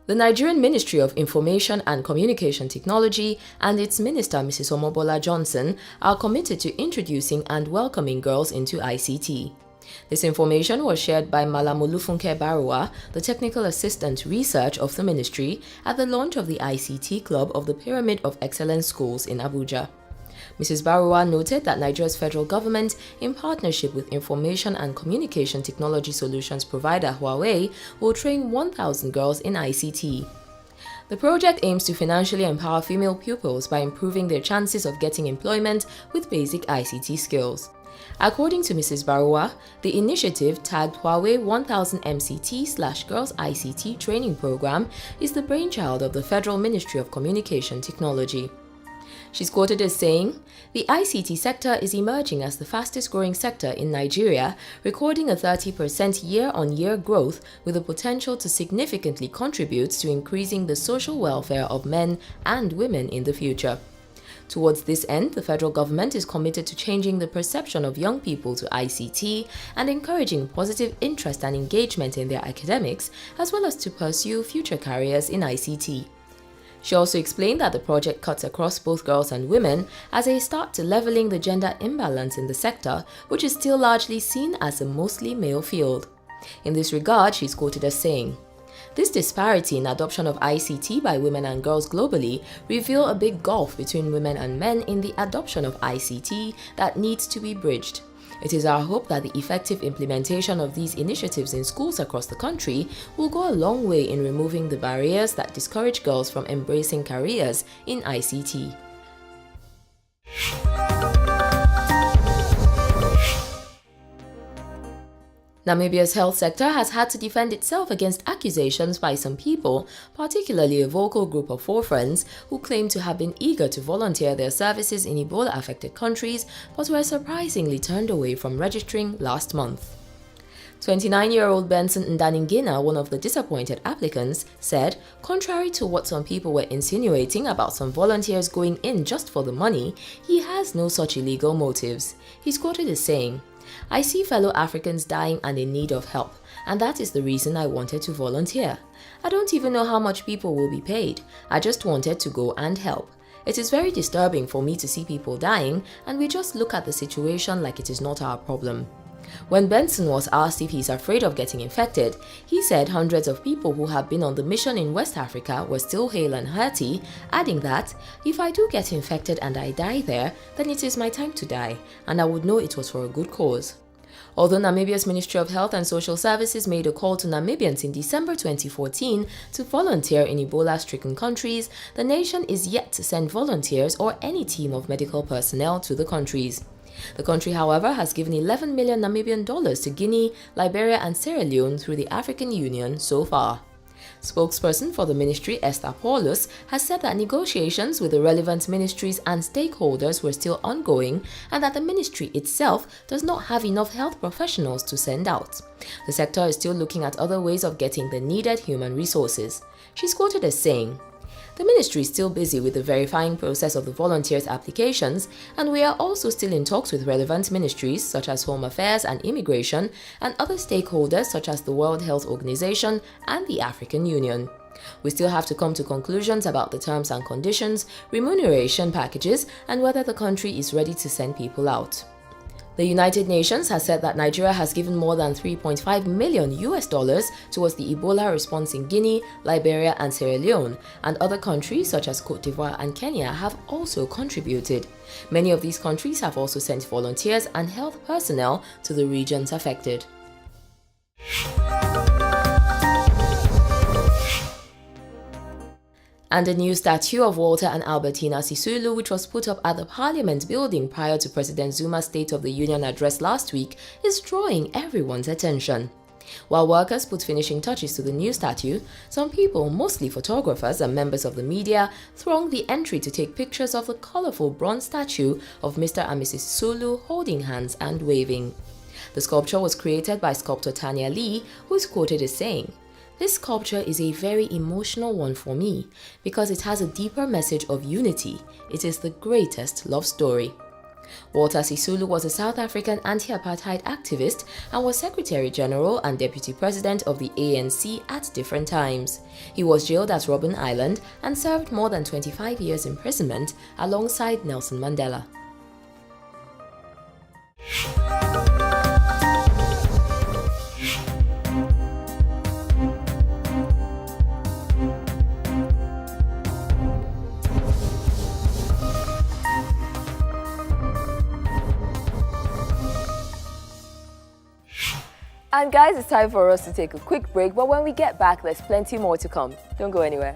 The Nigerian Ministry of Information and Communication Technology and its Minister Mrs. Omobola Johnson are committed to introducing and welcoming girls into ICT. This information was shared by Malam Olufunke Baruwa, the Technical Assistant Research of the Ministry, at the launch of the ICT Club of the Pyramid of Excellence Schools in Abuja. Mrs. Baruwa noted that Nigeria's federal government, in partnership with information and communication technology solutions provider Huawei, will train 1,000 girls in ICT. The project aims to financially empower female pupils by improving their chances of getting employment with basic ICT skills. According to Mrs. Baruwa, the initiative, tagged Huawei 1000 MCT/Girls ICT Training Program, is the brainchild of the Federal Ministry of Communication Technology. She's quoted as saying, "The ICT sector is emerging as the fastest growing sector in Nigeria, recording a 30% year-on-year growth with the potential to significantly contribute to increasing the social welfare of men and women in the future." Towards this end, the federal government is committed to changing the perception of young people to ICT and encouraging positive interest and engagement in their academics, as well as to pursue future careers in ICT. She also explained that the project cuts across both girls and women as a start to leveling the gender imbalance in the sector, which is still largely seen as a mostly male field. In this regard, she's quoted as saying, "This disparity in adoption of ICT by women and girls globally reveal a big gulf between women and men in the adoption of ICT that needs to be bridged. It is our hope that the effective implementation of these initiatives in schools across the country will go a long way in removing the barriers that discourage girls from embracing careers in ICT." Namibia's health sector has had to defend itself against accusations by some people, particularly a vocal group of 4 friends who claim to have been eager to volunteer their services in Ebola-affected countries but were surprisingly turned away from registering last month. 29-year-old Benson Ndaningina, one of the disappointed applicants, said, contrary to what some people were insinuating about some volunteers going in just for the money, he has no such illegal motives. He's quoted as saying, "I see fellow Africans dying and in need of help, and that is the reason I wanted to volunteer. I don't even know how much people will be paid. I just wanted to go and help. It is very disturbing for me to see people dying, and we just look at the situation like it is not our problem." When Benson was asked if he's afraid of getting infected, he said hundreds of people who have been on the mission in West Africa were still hale and hearty, adding that, "If I do get infected and I die there, then it is my time to die, and I would know it was for a good cause." Although Namibia's Ministry of Health and Social Services made a call to Namibians in December 2014 to volunteer in Ebola-stricken countries, the nation is yet to send volunteers or any team of medical personnel to the countries. The country, however, has given $11 million Namibian to Guinea, Liberia and Sierra Leone through the African Union so far. Spokesperson for the ministry, Esther Paulus, has said that negotiations with the relevant ministries and stakeholders were still ongoing and that the ministry itself does not have enough health professionals to send out. The sector is still looking at other ways of getting the needed human resources. She's quoted as saying, "The ministry is still busy with the verifying process of the volunteers' applications, and we are also still in talks with relevant ministries such as Home Affairs and Immigration and other stakeholders such as the World Health Organization and the African Union. We still have to come to conclusions about the terms and conditions, remuneration packages, and whether the country is ready to send people out." The United Nations has said that Nigeria has given more than $3.5 million towards the Ebola response in Guinea, Liberia and Sierra Leone, and other countries such as Cote d'Ivoire and Kenya have also contributed. Many of these countries have also sent volunteers and health personnel to the regions affected. And a new statue of Walter and Albertina Sisulu, which was put up at the Parliament building prior to President Zuma's State of the Union address last week, is drawing everyone's attention. While workers put finishing touches to the new statue, some people, mostly photographers and members of the media, thronged the entry to take pictures of the colorful bronze statue of Mr. and Mrs. Sisulu holding hands and waving. The sculpture was created by sculptor Tanya Lee, who is quoted as saying, "This sculpture is a very emotional one for me because it has a deeper message of unity. It is the greatest love story." Walter Sisulu was a South African anti-apartheid activist and was Secretary General and Deputy President of the ANC at different times. He was jailed at Robben Island and served more than 25 years imprisonment alongside Nelson Mandela. And guys, it's time for us to take a quick break, but when we get back, there's plenty more to come. Don't go anywhere.